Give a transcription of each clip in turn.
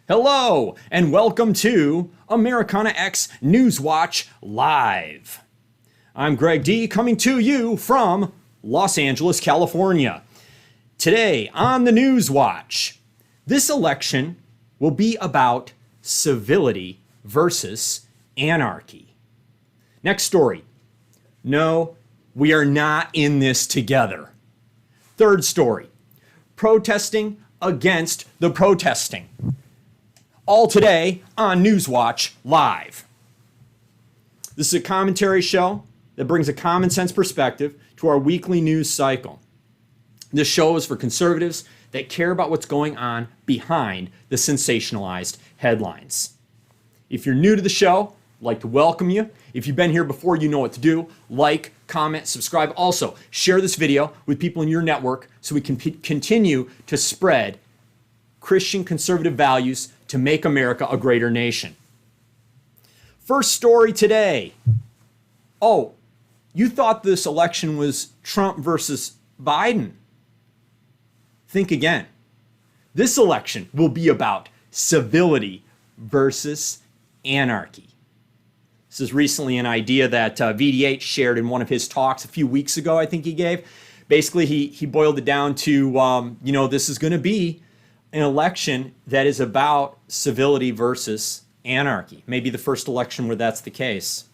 Hello, and welcome to Americana X Newswatch Live. I'm Greg D, coming to you from Los Angeles, California. Today on the Newswatch, this election will be about civility versus anarchy. Next story. No, we are not in this together. Third story. Protesting against the protesting. All today on Newswatch Live. This is a commentary show that brings a common sense perspective to our weekly news cycle. This show is for conservatives that care about what's going on behind the sensationalized headlines. If you're new to the show, I'd like to welcome you. If you've been here before, you know what to do. Like, comment, subscribe. Also, share this video with people in your network so we can continue to spread Christian conservative values to make America a greater nation. First story today. Oh, you thought this election was Trump versus Biden. Think again. This election will be about civility versus anarchy. This is recently an idea that VDH shared in one of his talks a few weeks ago, I think he gave. Basically, he boiled it down to, this is going to be an election that is about civility versus anarchy. Maybe the first election where that's the case.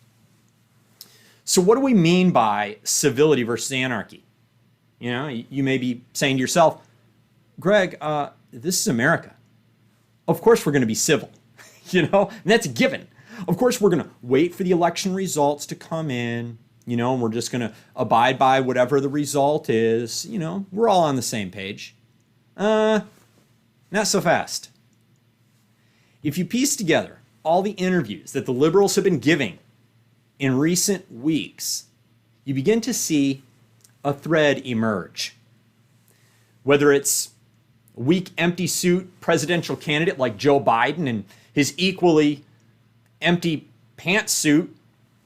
So what do we mean by civility versus anarchy? You may be saying to yourself, Greg, this is America. Of course we're going to be civil, and that's a given. Of course we're going to wait for the election results to come in, and we're just going to abide by whatever the result is. We're all on the same page. Not so fast. If you piece together all the interviews that the liberals have been giving in recent weeks, you begin to see a thread emerge. Whether it's a weak, empty suit presidential candidate like Joe Biden and his equally empty pantsuit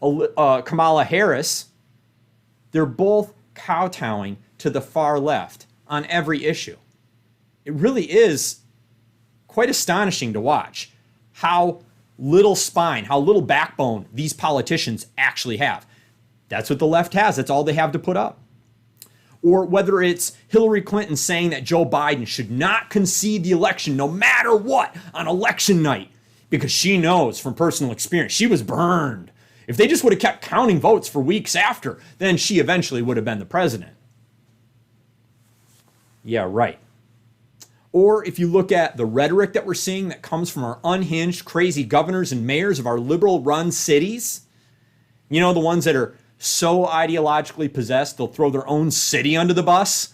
Kamala Harris, they're both kowtowing to the far left on every issue. It really is quite astonishing to watch how little spine, how little backbone these politicians actually have. That's what the left has. That's all they have to put up. Or whether it's Hillary Clinton saying that Joe Biden should not concede the election no matter what on election night because she knows from personal experience she was burned. If they just would have kept counting votes for weeks after, then she eventually would have been the president. Yeah, right. Or if you look at the rhetoric that we're seeing that comes from our unhinged, crazy governors and mayors of our liberal-run cities, the ones that are so ideologically possessed, they'll throw their own city under the bus,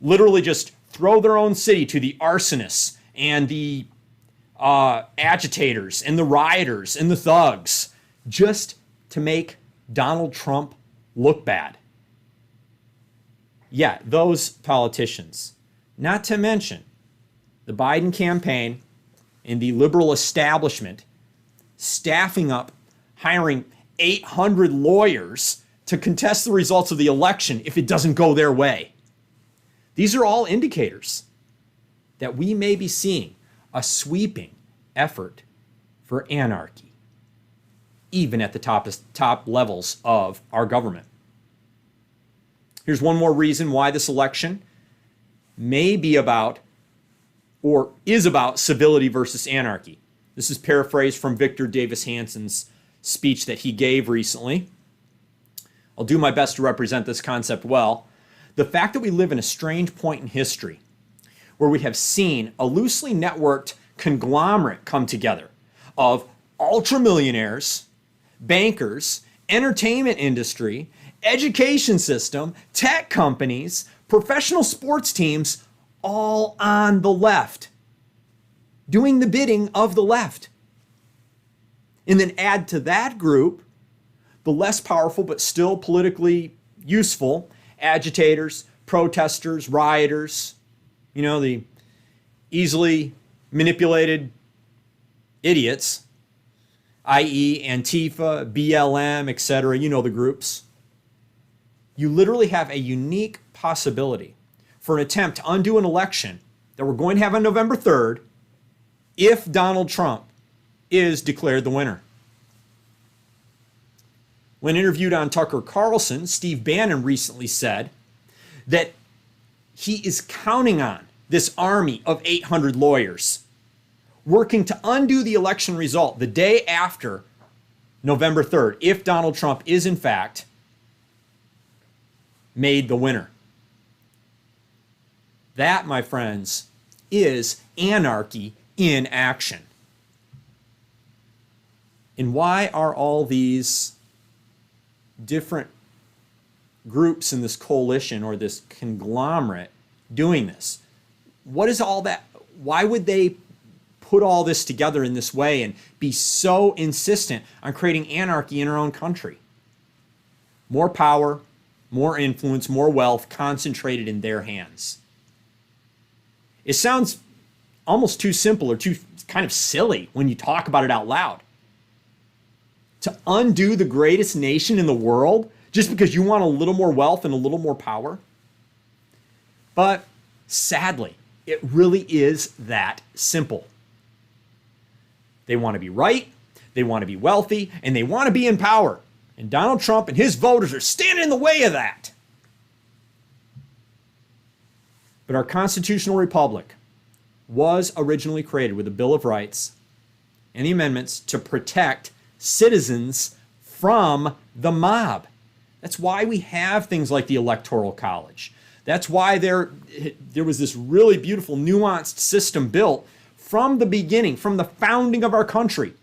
literally just throw their own city to the arsonists and the agitators and the rioters and the thugs just to make Donald Trump look bad. Yeah, those politicians. Not to mention the Biden campaign and the liberal establishment staffing up, hiring 800 lawyers to contest the results of the election if it doesn't go their way. These are all indicators that we may be seeing a sweeping effort for anarchy, even at the top levels of our government. Here's one more reason why this election may be about or is about civility versus anarchy. This is paraphrased from Davis Hanson's speech that he gave recently. I'll do my best to represent this concept well. The fact that we live in a strange point in history where we have seen a loosely networked conglomerate come together of ultramillionaires, bankers, entertainment industry, education system, tech companies, professional sports teams, all on the left, doing the bidding of the left. And then add to that group the less powerful but still politically useful agitators, protesters, rioters, the easily manipulated idiots, i.e. Antifa, BLM, etc., the groups. You literally have a unique possibility for an attempt to undo an election that we're going to have on November 3rd if Donald Trump is declared the winner. When interviewed on Tucker Carlson, Steve Bannon recently said that he is counting on this army of 800 lawyers working to undo the election result the day after November 3rd, if Donald Trump is in fact made the winner. That, my friends, is anarchy in action. And why are all these different groups in this coalition or this conglomerate doing this? What is all that? Why would they put all this together in this way and be so insistent on creating anarchy in our own country? More power, more influence, more wealth concentrated in their hands. It sounds almost too simple or too kind of silly when you talk about it out loud. To undo the greatest nation in the world just because you want a little more wealth and a little more power? But sadly, it really is that simple. They want to be right, they want to be wealthy, and they want to be in power. And Donald Trump and his voters are standing in the way of that. But our constitutional republic was originally created with a Bill of Rights and the amendments to protect citizens from the mob. That's why we have things like the Electoral College. That's why there was this really beautiful, nuanced system built from the beginning, from the founding of our country,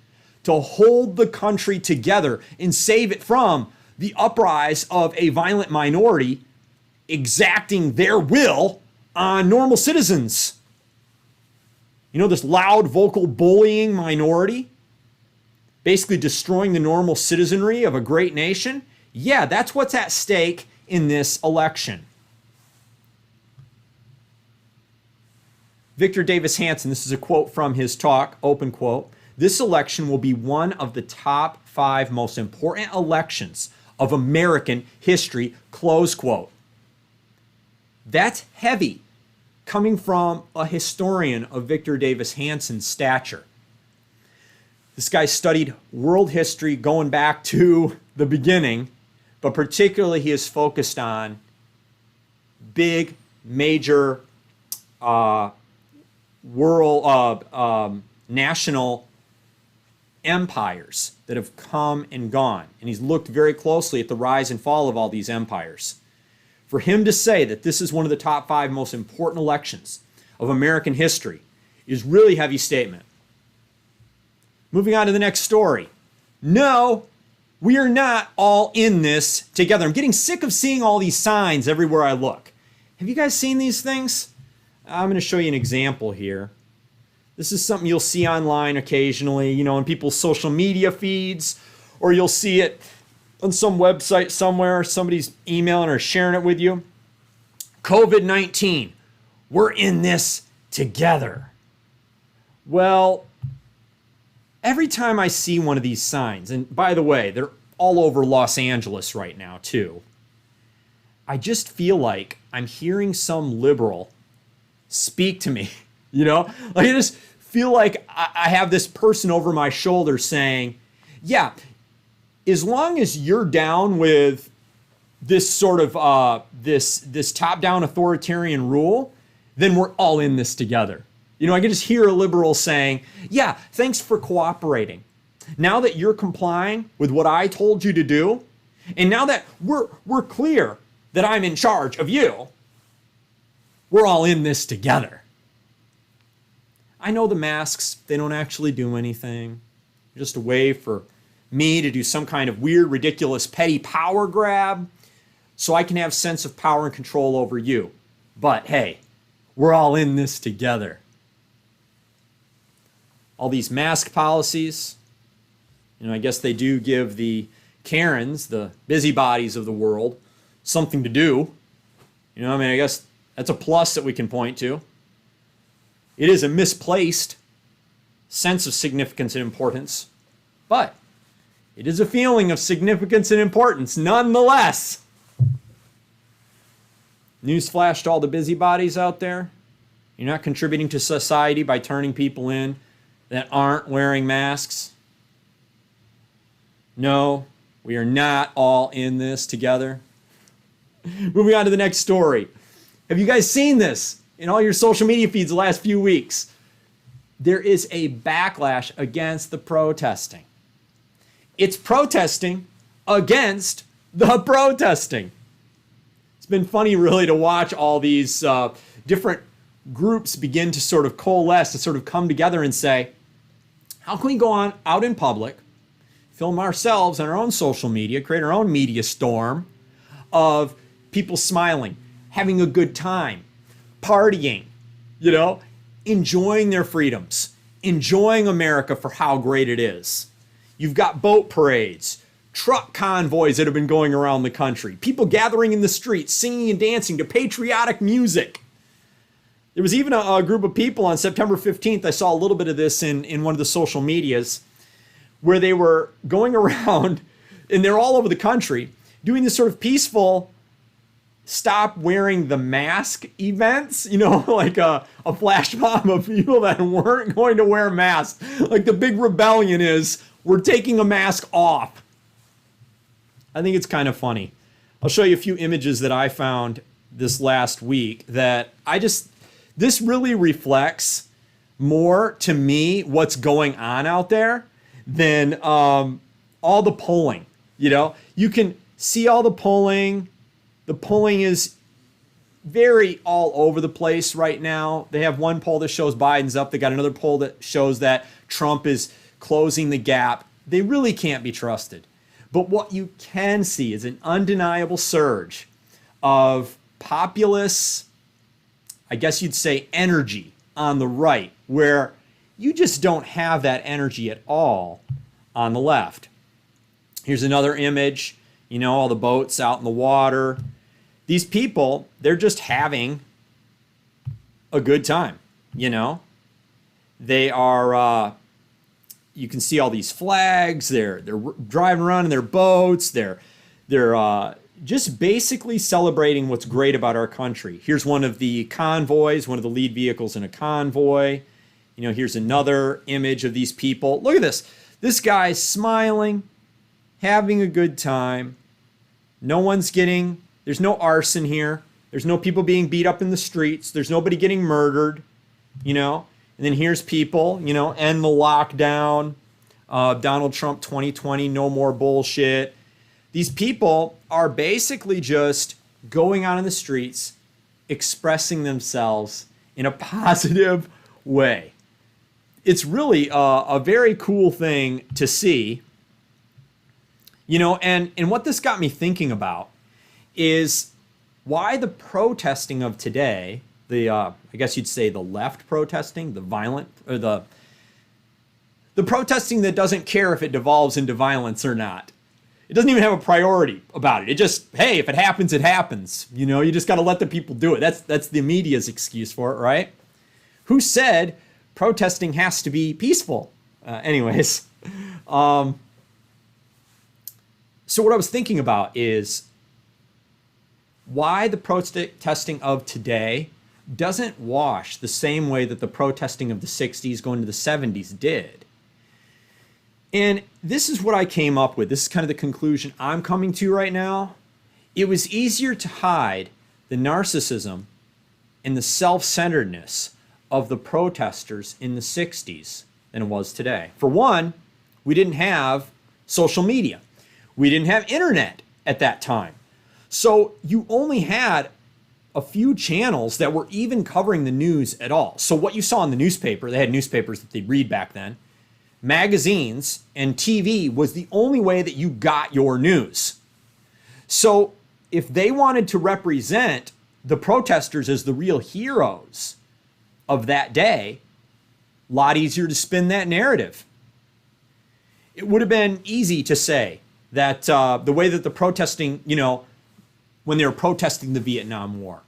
to hold the country together and save it from the uprise of a violent minority exacting their will on normal citizens. You know, this loud, vocal, bullying minority basically destroying the normal citizenry of a great nation? Yeah, that's what's at stake in this election. Victor Davis Hanson, this is a quote from his talk, open quote, "This election will be one of the top 5 most important elections of American history," close quote. That's heavy, coming from a historian of Victor Davis Hanson's stature. This guy studied world history going back to the beginning, but particularly he is focused on big, major national empires that have come and gone. And he's looked very closely at the rise and fall of all these empires. For him to say that this is one of the top 5 most important elections of American history is really heavy statement. Moving on to the next story. No, we are not all in this together. I'm getting sick of seeing all these signs everywhere I look. Have you guys seen these things? I'm going to show you an example here. This is something you'll see online occasionally, you know, in people's social media feeds, or you'll see it on some website somewhere, somebody's emailing or sharing it with you. COVID-19, we're in this together. Well, every time I see one of these signs, and by the way, they're all over Los Angeles right now too, I just feel like I'm hearing some liberal speak to me, you know? Like I just feel like I have this person over my shoulder saying, yeah, as long as you're down with this sort of this top-down authoritarian rule, then we're all in this together. You know, I can just hear a liberal saying, yeah, thanks for cooperating. Now that you're complying with what I told you to do, and now that we're clear that I'm in charge of you, we're all in this together. I know the masks, they don't actually do anything. They're just a way for me to do some kind of weird, ridiculous, petty power grab so I can have sense of power and control over you. But hey, we're all in this together. All these mask policies, you know, I guess they do give the Karens, the busybodies of the world, something to do. You know, I mean, I guess that's a plus that we can point to. It is a misplaced sense of significance and importance, but it is a feeling of significance and importance nonetheless. Newsflash to all the busybodies out there. You're not contributing to society by turning people in that aren't wearing masks? No, we are not all in this together. Moving on to the next story. Have you guys seen this in all your social media feeds the last few weeks? There is a backlash against the protesting. It's protesting against the protesting. It's been funny really to watch all these different groups begin to sort of coalesce, to sort of come together and say, how can we go on out in public, film ourselves on our own social media, create our own media storm of people smiling, having a good time, partying, enjoying their freedoms, enjoying America for how great it is. You've got boat parades, truck convoys that have been going around the country, people gathering in the streets, singing and dancing to patriotic music. There was even a group of people on September 15th, I saw a little bit of this in one of the social medias, where they were going around, and they're all over the country, doing this sort of peaceful stop wearing the mask events, like a flash mob of people that weren't going to wear masks. Like the big rebellion is, we're taking a mask off. I think it's kind of funny. I'll show you a few images that I found this last week that this really reflects more to me what's going on out there than all the polling. You can see all the polling. The polling is very all over the place right now. They have one poll that shows Biden's up. They got another poll that shows that Trump is closing the gap. They really can't be trusted. But what you can see is an undeniable surge of populist, I guess you'd say, energy on the right, where you just don't have that energy at all on the left. Here's another image, all the boats out in the water. These people, they're just having a good time, They are, you can see all these flags. They're driving around in their boats. They're just basically celebrating what's great about our country. Here's one of the convoys, one of the lead vehicles in a convoy. Here's another image of these people. Look at this. This guy's smiling, having a good time. There's no arson here. There's no people being beat up in the streets. There's nobody getting murdered, And then here's people, end the lockdown. Donald Trump 2020, no more bullshit. These people are basically just going out in the streets, expressing themselves in a positive way. It's really a very cool thing to see. And what this got me thinking about is why the protesting of today, I guess you'd say the left protesting, the violent, or the protesting that doesn't care if it devolves into violence or not. It doesn't even have a priority about it. It just, hey, if it happens, it happens. You just got to let the people do it. That's the media's excuse for it, right? Who said protesting has to be peaceful? Anyways, so what I was thinking about is why the protesting of today doesn't wash the same way that the protesting of the 60s going to the 70s did. And this is what I came up with. This is kind of the conclusion I'm coming to right now. It was easier to hide the narcissism and the self-centeredness of the protesters in the 60s than it was today. For one, we didn't have social media. We didn't have internet at that time. So you only had a few channels that were even covering the news at all. So what you saw in the newspaper, they had newspapers that they'd read back then, magazines and TV was the only way that you got your news. So if they wanted to represent the protesters as the real heroes of that day, a lot easier to spin that narrative. It would have been easy to say that the way that the protesting, when they were protesting the Vietnam War,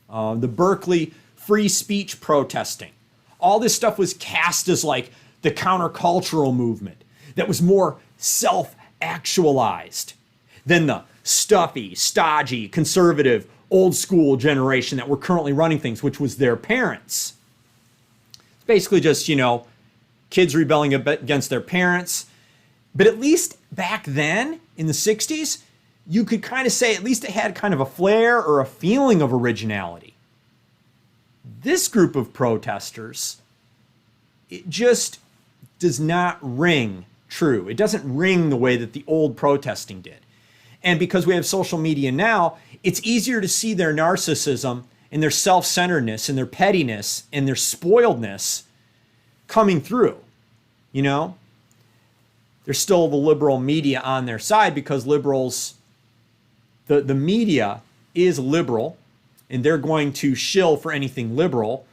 the Berkeley free speech protesting, all this stuff was cast as like the countercultural movement that was more self-actualized than the stuffy, stodgy, conservative, old school generation that were currently running things, which was their parents. It's basically just, kids rebelling against their parents. But at least back then, in the 60s, you could kind of say at least it had kind of a flair or a feeling of originality. This group of protesters, it just does not ring true. It doesn't ring the way that the old protesting did. And because we have social media now, it's easier to see their narcissism and their self-centeredness and their pettiness and their spoiledness coming through. You know, there's still the liberal media on their side because liberals, the media is liberal and they're going to shill for anything liberal.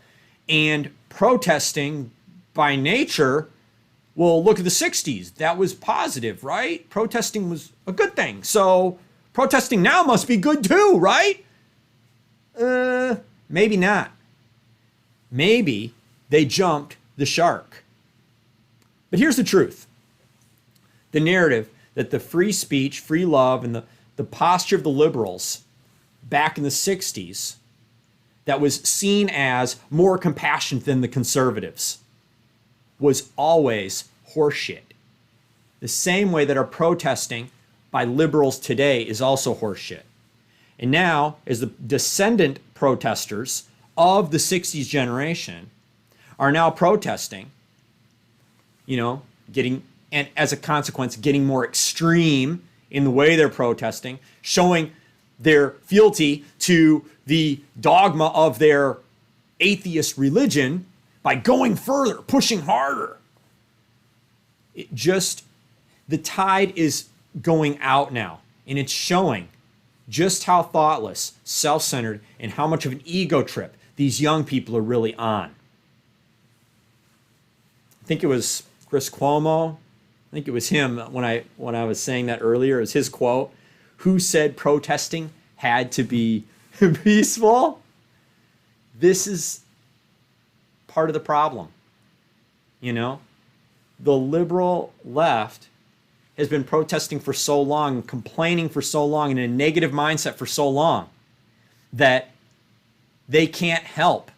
And protesting by nature, well, look at the 60s. That was positive, right? Protesting was a good thing. So protesting now must be good too, right? Maybe not. Maybe they jumped the shark. But here's the truth. The narrative that the free speech, free love, and the posture of the liberals back in the 60s that was seen as more compassionate than the conservatives was always horseshit. The same way that our protesting by liberals today is also horseshit. And now, as the descendant protesters of the 60s generation are now protesting, you know, getting, and as a consequence, getting more extreme in the way they're protesting, showing their fealty to the dogma of their atheist religion by going further, pushing harder. It just, the tide is going out now, and it's showing just how thoughtless, self-centered, and how much of an ego trip these young people are really on. I think it was Chris Cuomo. I think it was him when I was saying that earlier. Is his quote, who said protesting had to be peaceful? This is part of the problem. You know, the liberal left has been protesting for so long, complaining for so long, in a negative mindset for so long that they can't help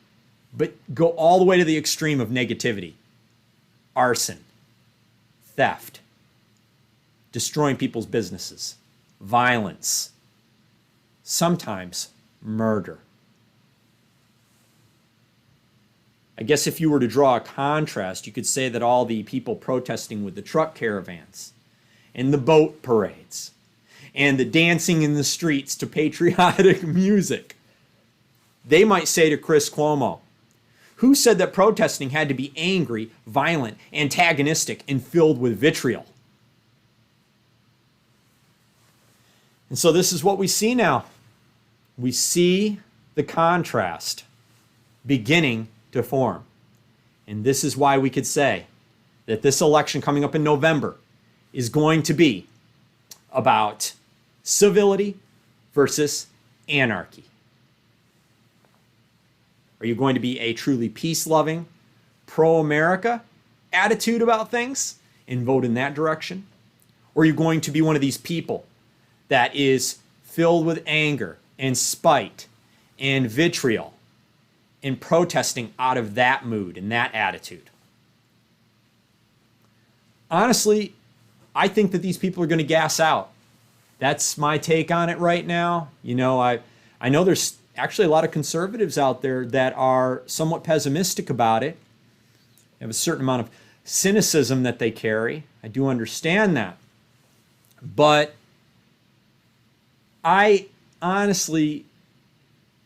but go all the way to the extreme of negativity. Arson, theft, destroying people's businesses, violence, sometimes murder. I guess if you were to draw a contrast, you could say that all the people protesting with the truck caravans and the boat parades and the dancing in the streets to patriotic music, they might say to Chris Cuomo, who said that protesting had to be angry, violent, antagonistic, and filled with vitriol? And so this is what we see now. We see the contrast beginning to form. And this is why we could say that this election coming up in November is going to be about civility versus anarchy. Are you going to be a truly peace-loving, pro-America attitude about things and vote in that direction? Or are you going to be one of these people that is filled with anger and spite and vitriol and protesting out of that mood and that attitude? Honestly, I think that these people are going to gas out. That's my take on it right now. You know, I know there's actually a lot of conservatives out there that are somewhat pessimistic about it. They have a certain amount of cynicism that they carry. I do understand that. But I honestly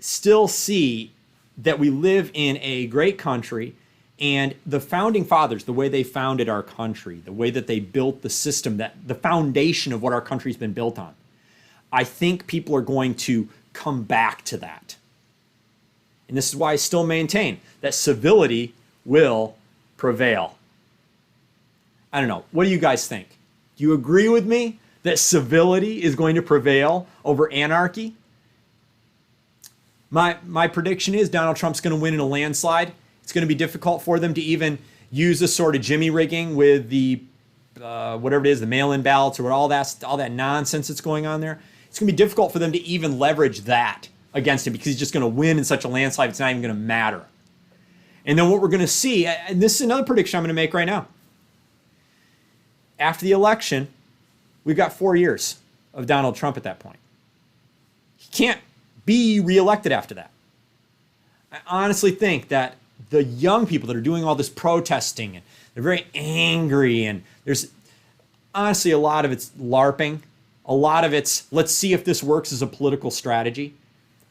still see that we live in a great country, and the founding fathers, the way they founded our country, the way that they built the system, that the foundation of what our country's been built on, I think people are going to come back to that. And this is why I still maintain that civility will prevail. I don't know. What do you guys think? Do you agree with me that civility is going to prevail over anarchy? My prediction is Donald Trump's going to win in a landslide. It's going to be difficult for them to even use this sort of jimmy rigging with the whatever it is, the mail-in ballots or all that nonsense that's going on there. It's going to be difficult for them to even leverage that against him because he's just going to win in such a landslide it's not even going to matter. And then what we're going to see, and this is another prediction I'm going to make right now. After the election, we've got 4 years of Donald Trump at that point. He can't be reelected after that. I honestly think that the young people that are doing all this protesting, and they're very angry, and there's honestly a lot of it's LARPing. A lot of it's, let's see if this works as a political strategy.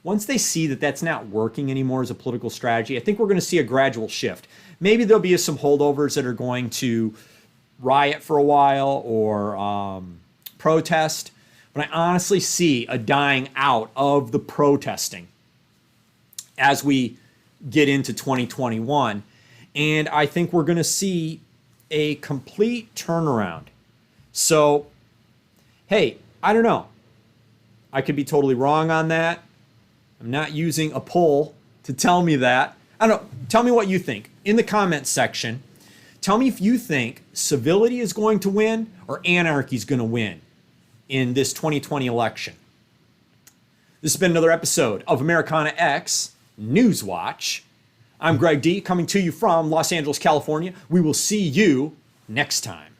Once they see that that's not working anymore as a political strategy, I think we're going to see a gradual shift. Maybe there'll be some holdovers that are going to riot for a while or protest. But I honestly see a dying out of the protesting as we get into 2021. And I think we're going to see a complete turnaround. So, hey, I don't know. I could be totally wrong on that. I'm not using a poll to tell me that. I don't know. Tell me what you think in the comments section. Tell me if you think Civility is going to win or Anarchy is going to win in this 2020 election. This has been another episode of Americana X Newswatch. I'm Greg D, coming to you from Los Angeles, California. We will see you next time.